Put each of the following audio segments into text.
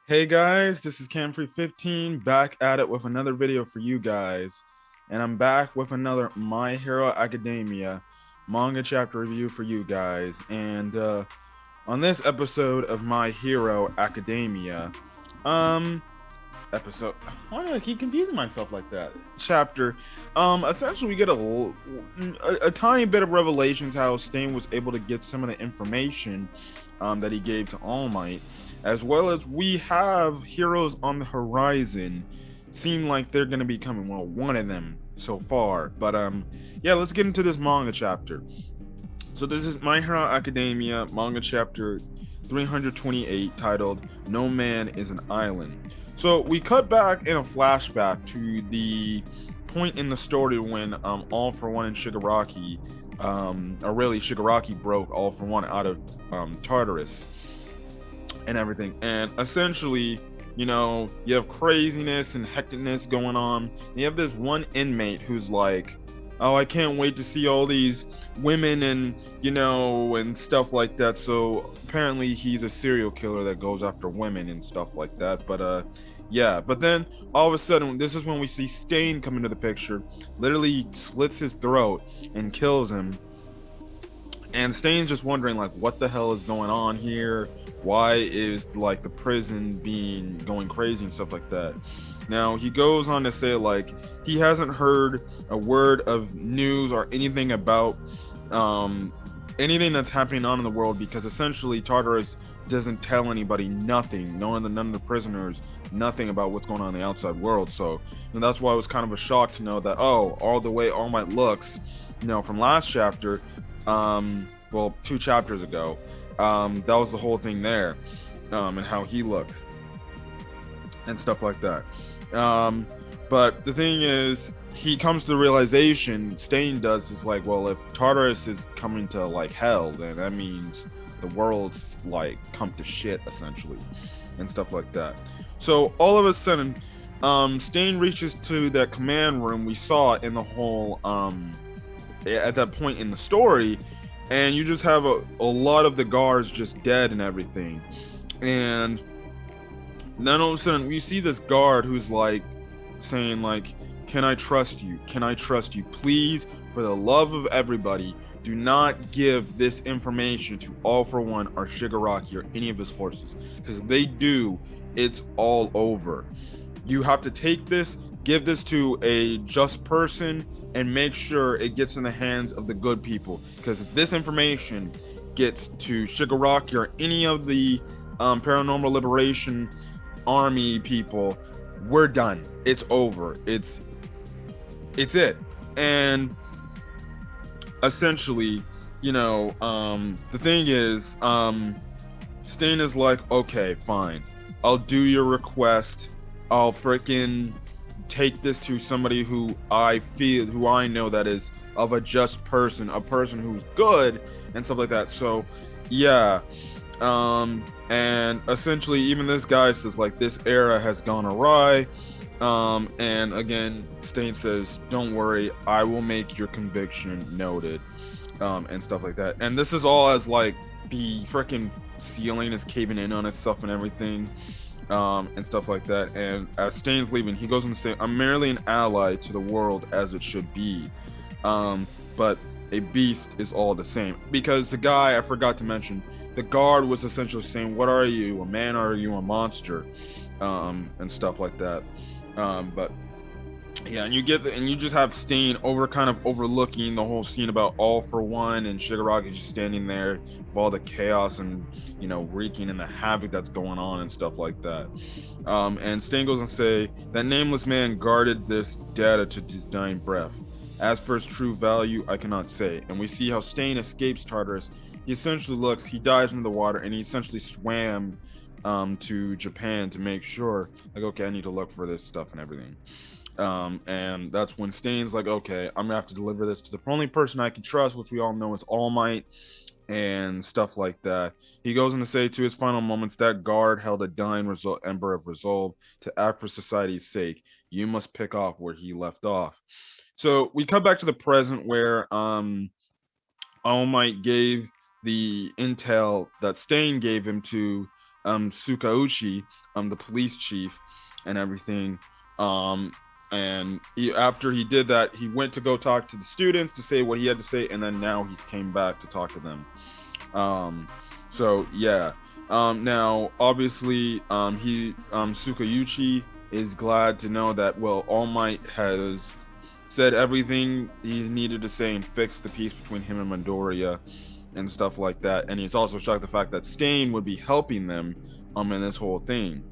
Hey guys, this is Camfrey15 back at it with another video for you guys. And I'm back with another My Hero Academia manga chapter review for you guys. And on this episode of My Hero Academia, um, episode, why do I keep confusing myself like that? Chapter, essentially we get a tiny bit of revelations how Stain was able to get some of the information that he gave to All Might, as well as we have heroes on the horizon. Seem like they're gonna be coming. Well, one of them so far, but yeah, let's get into this manga chapter. So this is My Hero Academia manga chapter 328, titled "No Man is an Island." So we cut back in a flashback to the point in the story when All for One and Shigiraki, or really Shigiraki broke All for One out of Tartarus and everything. And essentially, you have craziness and hecticness going on. You have this one inmate who's like, oh, I can't wait to see all these women and, and stuff like that. So apparently he's a serial killer that goes after women and stuff like that. But, yeah, but then all of a sudden, this is when we see Stain come into the picture, literally slits his throat and kills him. And Stain's just wondering, like, what the hell is going on here? Why is, like, the prison being going crazy and stuff like that? Now, he goes on to say, like, he hasn't heard a word of news or anything about anything that's happening on in the world, because essentially Tartarus doesn't tell anybody nothing, none of the prisoners, nothing about what's going on in the outside world. So, and that's why it was kind of a shock to know that, oh, all the way All Might looks, from last chapter, well, 2 chapters ago, that was the whole thing there, and how he looked and stuff like that. But the thing is, he comes to the realization, Stain does, is like, well, if Tartarus is coming to like hell, then that means the world's like come to shit essentially, and stuff like that. So all of a sudden, Stain reaches to that command room we saw in the whole at that point in the story, and you just have a lot of the guards just dead and everything. And then all of a sudden we see this guard who's like saying, like, can I trust you? Can I trust you? Please, for the love of everybody, do not give this information to All for One or Shigiraki or any of his forces, because if they do, it's all over. You have to take this, give this to a just person, and make sure it gets in the hands of the good people, because if this information gets to Shigiraki or any of the paranormal liberation army people, we're done. It's over. It's it. And essentially, the thing is, Stain is like, okay, fine, I'll do your request. I'll freaking take this to somebody who I know that is of a just person, a person who's good and stuff like that. So yeah, and essentially even this guy says, like, this era has gone awry. And again, Stain says, don't worry, I will make your conviction noted, and stuff like that. And this is all as like the freaking ceiling is caving in on itself and everything, and stuff like that. And as Stain's leaving, he goes on to say, I'm merely an ally to the world as it should be. But a beast is all the same. Because the guy, I forgot to mention, the guard was essentially saying, what are you, a man or are you a monster? And stuff like that. But yeah, and you just have Stain kind of overlooking the whole scene about All for One and Shigaraki just standing there with all the chaos and wreaking and the havoc that's going on and stuff like that. And Stain goes and say, that nameless man guarded this data to his dying breath. As for its true value, I cannot say. And we see how Stain escapes Tartarus. He essentially he dives into the water, and he essentially swam to Japan to make sure, like, okay, I need to look for this stuff and everything. And that's when Stain's like, okay, I'm gonna have to deliver this to the only person I can trust, which we all know is All Might, and stuff like that. He goes on to say, to his final moments, that guard held a dying ember of resolve to act for society's sake. You must pick off where he left off. So we cut back to the present where All Might gave the intel that Stain gave him to Sukauchi, the police chief, and everything. Um, and after he did that, he went to go talk to the students to say what he had to say, and then now he's came back to talk to them. So yeah. Now obviously, he Sukauchi is glad to know that All Might has said everything he needed to say and fixed the peace between him and Midoriya and stuff like that. And he's also shocked the fact that Stain would be helping them in this whole thing.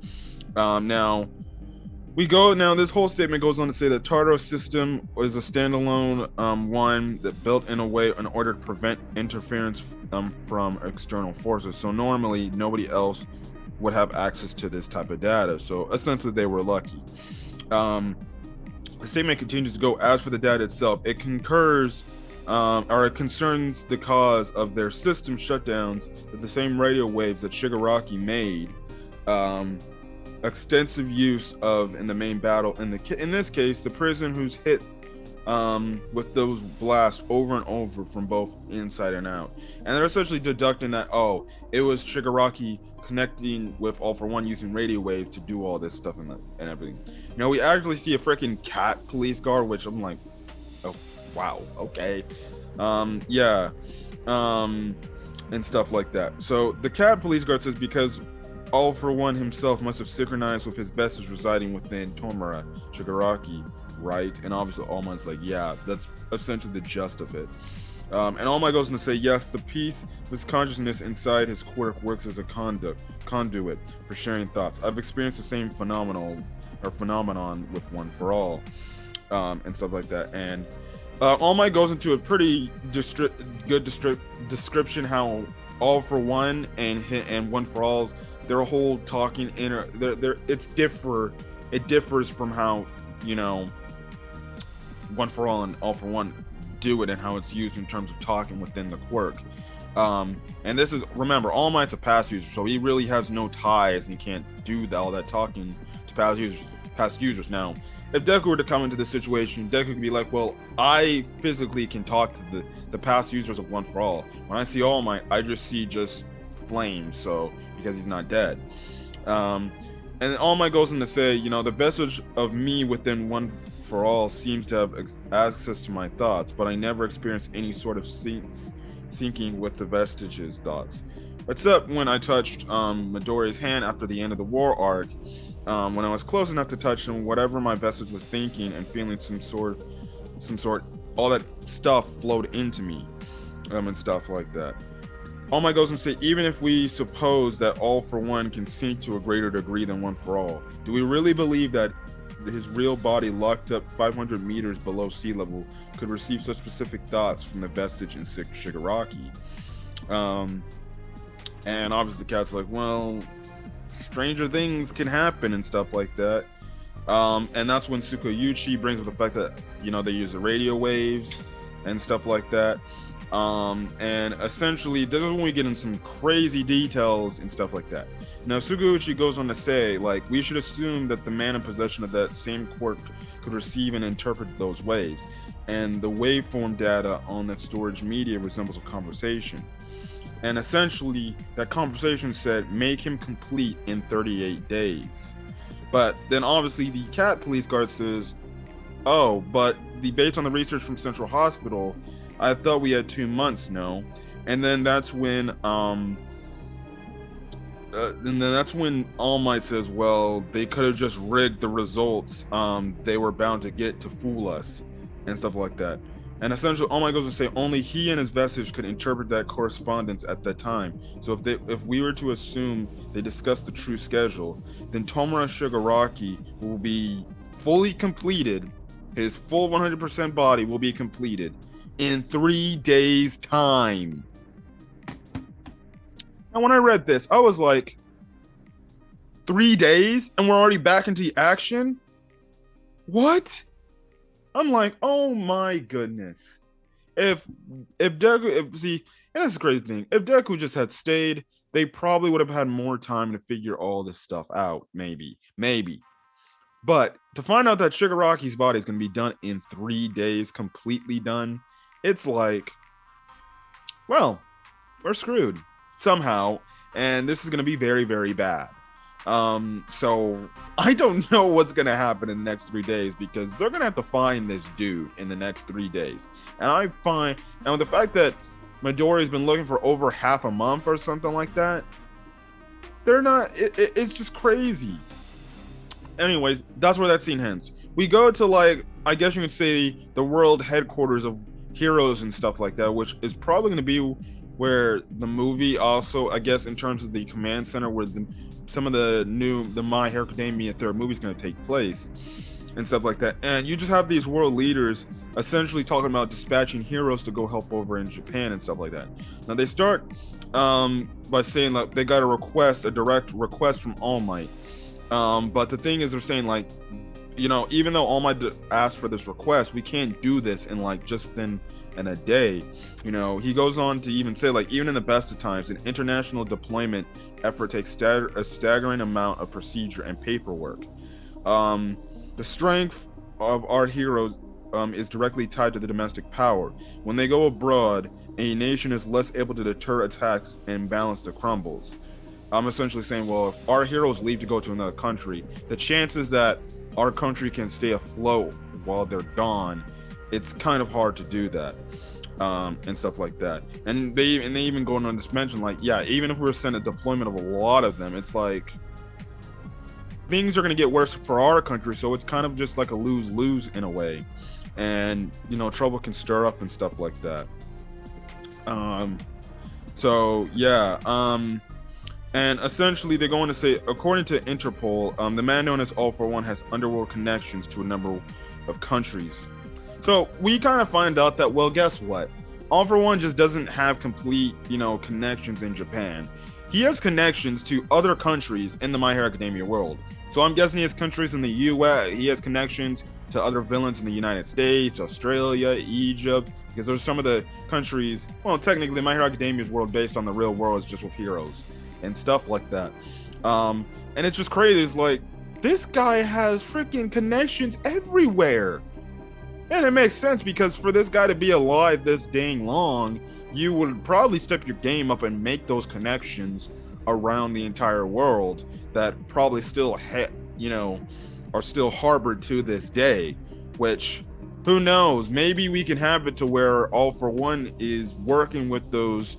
Now this whole statement goes on to say that Tartarus system is a standalone one that built in a way in order to prevent interference from external forces. So normally nobody else would have access to this type of data. So essentially they were lucky. The statement continues to go, as for the data itself, it concurs or it concerns the cause of their system shutdowns with the same radio waves that Shigiraki made extensive use of in the main battle. In this case, the prison who's hit with those blasts over and over from both inside and out. And they're essentially deducting that, it was Shigiraki connecting with All For One using radio waves to do all this stuff and everything. Now we actually see a freaking cat police guard, which I'm like, oh wow, okay. And stuff like that. So the cat police guard says because All For One himself must have synchronized with his vestige residing within Tomura Shigiraki, right? And obviously All Might's like, yeah, that's essentially the gist of it. And All Might goes on to say, yes, the piece of his consciousness inside his quirk works as a conduit for sharing thoughts. I've experienced the same phenomenon with One For All, and stuff like that. And All Might goes into a pretty good description how All For One and One For All, their whole talking it differs from how, One For All and All For One do it and how it's used in terms of talking within the quirk. And this is, remember, All Might's a past user, so he really has no ties and he can't do all that talking to past users. Now, if Deku were to come into this situation, Deku could be like, well, I physically can talk to the past users of One For All. When I see All Might, I just see flames, so because he's not dead. And All Might goes on to say, the vestige of me within One For All seems to have access to my thoughts, but I never experienced any sort of syncing with the vestige's thoughts. Except when I touched Midoriya's hand after the end of the war arc. When I was close enough to touch him, whatever my vestige was thinking and feeling some sort, all that stuff flowed into me, and stuff like that. All Might goes and say, even if we suppose that All For One can sink to a greater degree than One For All, do we really believe that his real body locked up 500 meters below sea level could receive such specific thoughts from the vestige in Shigiraki? And obviously the cat's like, well, stranger things can happen and stuff like that. And that's when Sukauchi brings up the fact that, they use the radio waves and stuff like that. And essentially, this is when we get in some crazy details and stuff like that. Now, Sukauchi goes on to say, we should assume that the man in possession of that same quirk could receive and interpret those waves, and the waveform data on that storage media resembles a conversation. And essentially, that conversation said, make him complete in 38 days. But then obviously the cat police guard says, but based on the research from Central Hospital, I thought we had 2 months, no? And then that's when All Might says, well, they could have just rigged the results they were bound to get to fool us and stuff like that. And essentially, All Might goes to say only he and his vestige could interpret that correspondence at that time. So if we were to assume they discussed the true schedule, then Tomura Shigiraki will be fully completed. His full 100% body will be completed in 3 days' time. And when I read this, I was like, 3 days and we're already back into action? What? I'm like, oh my goodness. If Deku, and that's the crazy thing. If Deku just had stayed, they probably would have had more time to figure all this stuff out. Maybe. But to find out that Shigaraki's body is going to be done in 3 days, completely done, it's like, well, we're screwed somehow. and this is going to be very, very bad. So I don't know what's going to happen in the next 3 days, because they're going to have to find this dude in the next 3 days. And with the fact that Midori's been looking for over half a month or something like that, they're not, it's just crazy. Anyways, that's where that scene ends. We go to, like, I guess you could say, the world headquarters of heroes and stuff like that, which is probably going to be where the movie also, I guess, in terms of the command center, where some of the My Hero Academia third movie is going to take place and stuff like that. And you just have these world leaders essentially talking about dispatching heroes to go help over in Japan and stuff like that. Now they start by saying, like, they got a direct request from All Might. But the thing is, they're saying, like, you know, even though All Might asked for this request, we can't do this in, like, just in a day. You know, he goes on to even say, like, even in the best of times, an international deployment effort takes a staggering amount of procedure and paperwork. The strength of our heroes is directly tied to the domestic power. When they go abroad, a nation is less able to deter attacks and balance the crumbles. I'm essentially saying, well, if our heroes leave to go to another country, the chances that our country can stay afloat while they're gone, it's kind of hard to do that, and stuff like that. And they even go on to mention, like, yeah, even if we were sent a deployment of a lot of them, it's like things are going to get worse for our country, so it's kind of just like a lose-lose in a way. And, you know, trouble can stir up and stuff like that. So yeah, and essentially they're going to say, according to Interpol, the man known as All For One has underworld connections to a number of countries. So we kind of find out that, well, guess what? All For One just doesn't have complete, you know, connections in Japan. He has connections to other countries in the My Hero Academia world. So I'm guessing he has countries in the US. He has connections to other villains in the United States, Australia, Egypt, because there's some of the countries. Well, technically, My Hero Academia's world based on the real world is just with heroes and stuff like that. And it's just crazy. It's like, this guy has freaking connections everywhere. And it makes sense, because for this guy to be alive this dang long, you would probably step your game up and make those connections around the entire world that probably still are still harbored to this day. Which, who knows, maybe we can have it to where All For One is working with those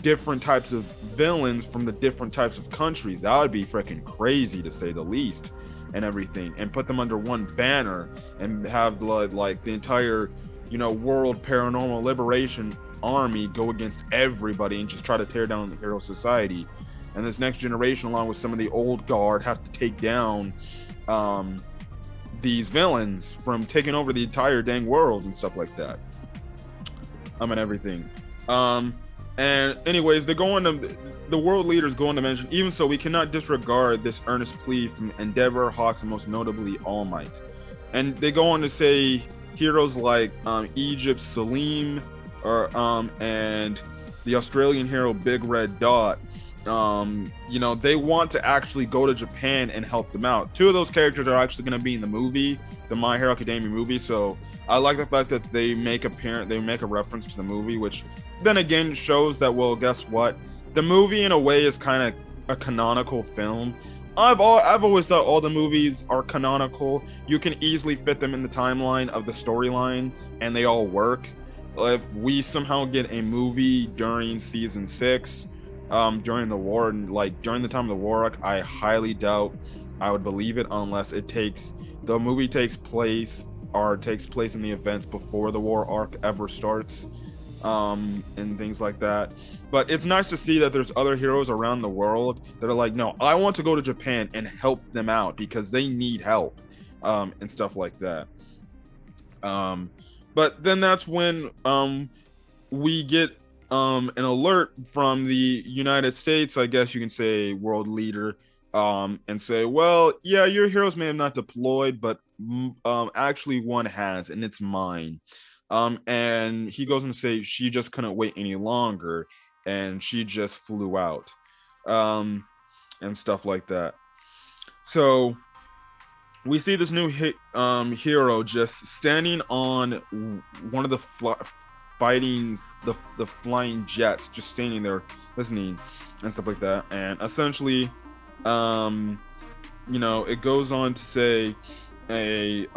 different types of villains from the different types of countries. That would be freaking crazy, to say the least, and everything, and put them under one banner and have like the entire, you know, world paranormal liberation army go against everybody and just try to tear down the hero society. And this next generation, along with some of the old guard, have to take down these villains from taking over the entire dang world and stuff like that. And everything. And anyways, the world leaders go on to mention, even so, we cannot disregard this earnest plea from Endeavor, Hawks, and most notably All Might. And they go on to say heroes like Egypt's Salim, and the Australian hero Big Red Dot, you know, they want to actually go to Japan and help them out. Two of those characters are actually going to be in the movie, the My Hero Academia movie. So I like the fact that they make a reference to the movie, which then again shows that, well, guess what? The movie in a way is kind of a canonical film. I've always thought all the movies are canonical. You can easily fit them in the timeline of the storyline and they all work. If we somehow get a movie during season 6, during the war, and like during the time of the war arc, I highly doubt I would believe it, unless the movie takes place in the events before the war arc ever starts, and things like that. But it's nice to see that there's other heroes around the world that are like, no, I want to go to Japan and help them out because they need help, and stuff like that. But then that's when we get an alert from the United States, I guess you can say, world leader, and say, well, yeah, your heroes may have not deployed, but actually one has, and it's mine. And he goes on to say she just couldn't wait any longer, and she just flew out, and stuff like that. So we see this new hero just standing on one of the fighting the flying jets, just standing there listening and stuff like that. And essentially, it goes on to say she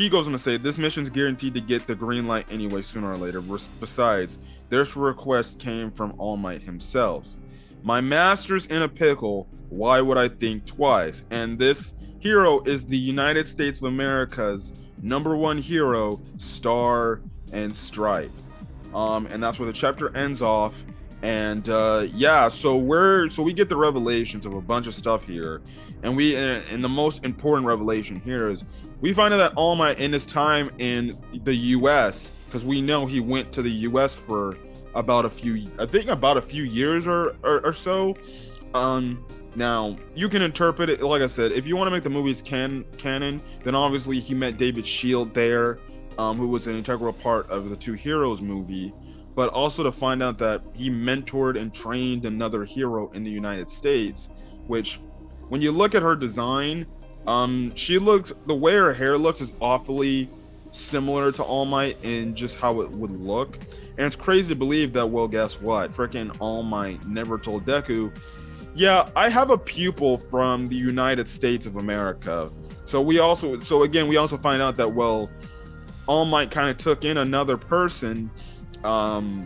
goes on to say this mission's guaranteed to get the green light anyway sooner or later. Besides, this request came from All Might himself. My master's in a pickle. Why would I think twice? And this hero is the United States of America's #1 hero, Star and Stripe. And that's where the chapter ends off. And so we get the revelations of a bunch of stuff here. And and the most important revelation here is we find out that All Might in his time in the US, because we know he went to the US for about a few years or so. Now you can interpret it, like I said, if you want to make the movies canon, then obviously he met David Shield there, who was an integral part of the Two Heroes movie, but also to find out that he mentored and trained another hero in the United States, which when you look at her design, the way her hair looks is awfully similar to All Might in just how it would look. And it's crazy to believe that, well, guess what? Freaking All Might never told Deku, yeah, I have a pupil from the United States of America. So we also find out that, well, All Might kind of took in another person, had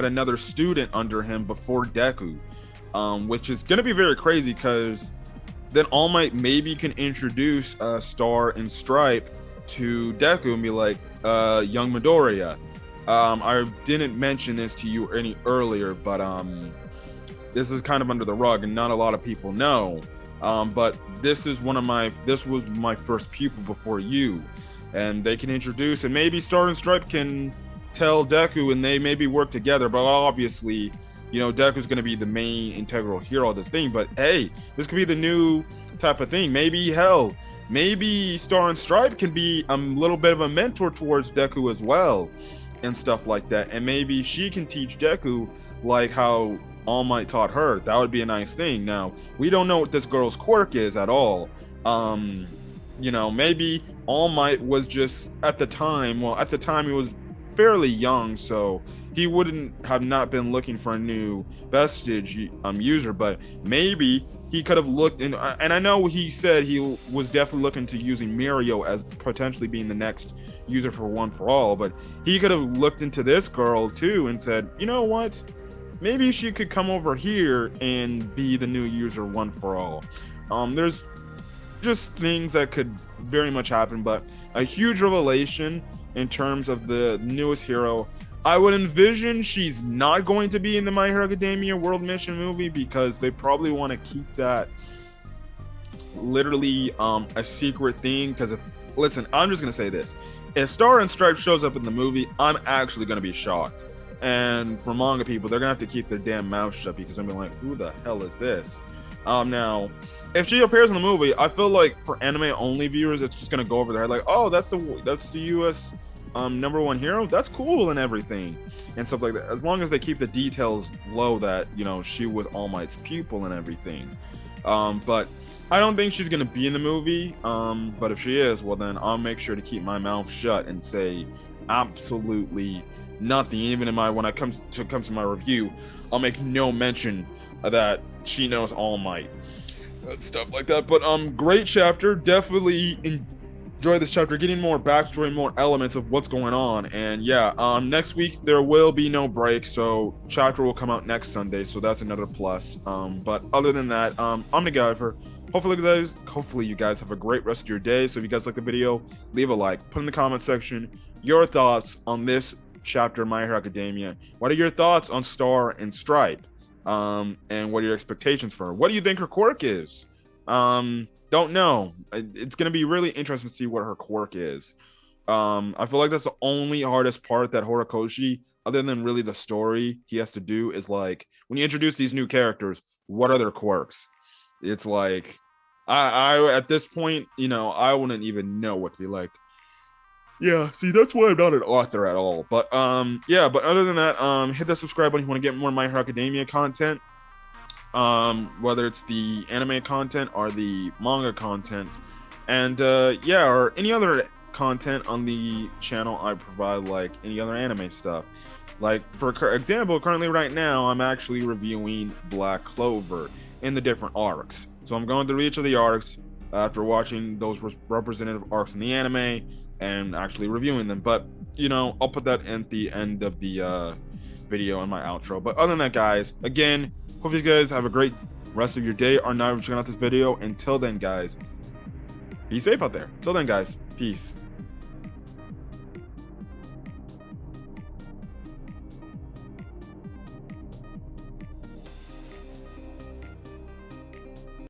another student under him before Deku, which is going to be very crazy, because then All Might maybe can introduce Star and Stripe to Deku and be like, young Midoriya. I didn't mention this to you any earlier, but this is kind of under the rug and not a lot of people know. But this was my first pupil before you, and they can introduce, and maybe Star and Stripe can tell Deku, and they maybe work together. But obviously, Deku's going to be the main integral hero of this thing. But hey, this could be the new type of thing. Maybe Star and Stripe can be a little bit of a mentor towards Deku as well, and stuff like that. And maybe she can teach Deku like how All Might taught her. That would be a nice thing. Now, we don't know what this girl's quirk is at all. Maybe All Might was just at the time he was fairly young, so he wouldn't have not been looking for a new vestige user, but maybe he could have looked in, and I know he said he was definitely looking to using Mirio as potentially being the next user for One For All, but he could have looked into this girl too and said, you know what, maybe she could come over here and be the new user One For All. There's just things that could very much happen, but a huge revelation in terms of the newest hero. I would envision she's not going to be in the My Hero Academia World Mission movie, because they probably want to keep that literally a secret thing. Because I'm just going to say this. If Star and Stripe shows up in the movie, I'm actually going to be shocked. And for manga people, they're going to have to keep their damn mouth shut, because I'm like, who the hell is this? Now, if she appears in the movie, I feel like for anime only viewers, it's just going to go over their head like, oh, that's the US #1 hero, that's cool and everything and stuff like that, as long as they keep the details low that she was All Might's pupil and everything. But I don't think she's gonna be in the movie, but if she is, well, then I'll make sure to keep my mouth shut and say absolutely nothing. Even when it comes to my review, I'll make no mention that she knows All Might, stuff like that. But great chapter, definitely enjoy this chapter, getting more backstory, more elements of what's going on. And yeah, next week there will be no break, so chapter will come out next Sunday, so that's another plus. But other than that, I'm the Guyver. Hopefully you guys have a great rest of your day. So if you guys like the video, leave a like, put in the comment section your thoughts on this chapter of My Hero Academia. What are your thoughts on Star and Stripe? And what are your expectations for her? What do you think her quirk is? Don't know. It's going to be really interesting to see what her quirk is. I feel like that's the only hardest part that Horikoshi, other than really the story he has to do, is like, when you introduce these new characters, what are their quirks? It's like, I at this point, I wouldn't even know what to be like. Yeah, see, that's why I'm not an author at all. But yeah, but other than that, hit that subscribe button if you want to get more My Hero Academia content. Whether it's the anime content or the manga content, and yeah, or any other content on the channel I provide like any other anime stuff. Like, for example, currently right now, I'm actually reviewing Black Clover in the different arcs. So I'm going through each of the arcs after watching those representative arcs in the anime and actually reviewing them. But, you know, I'll put that at the end of the video in my outro. But other than that, guys, again, hope you guys have a great rest of your day or night for checking out this video. Until then, guys, be safe out there. Till then, guys, peace.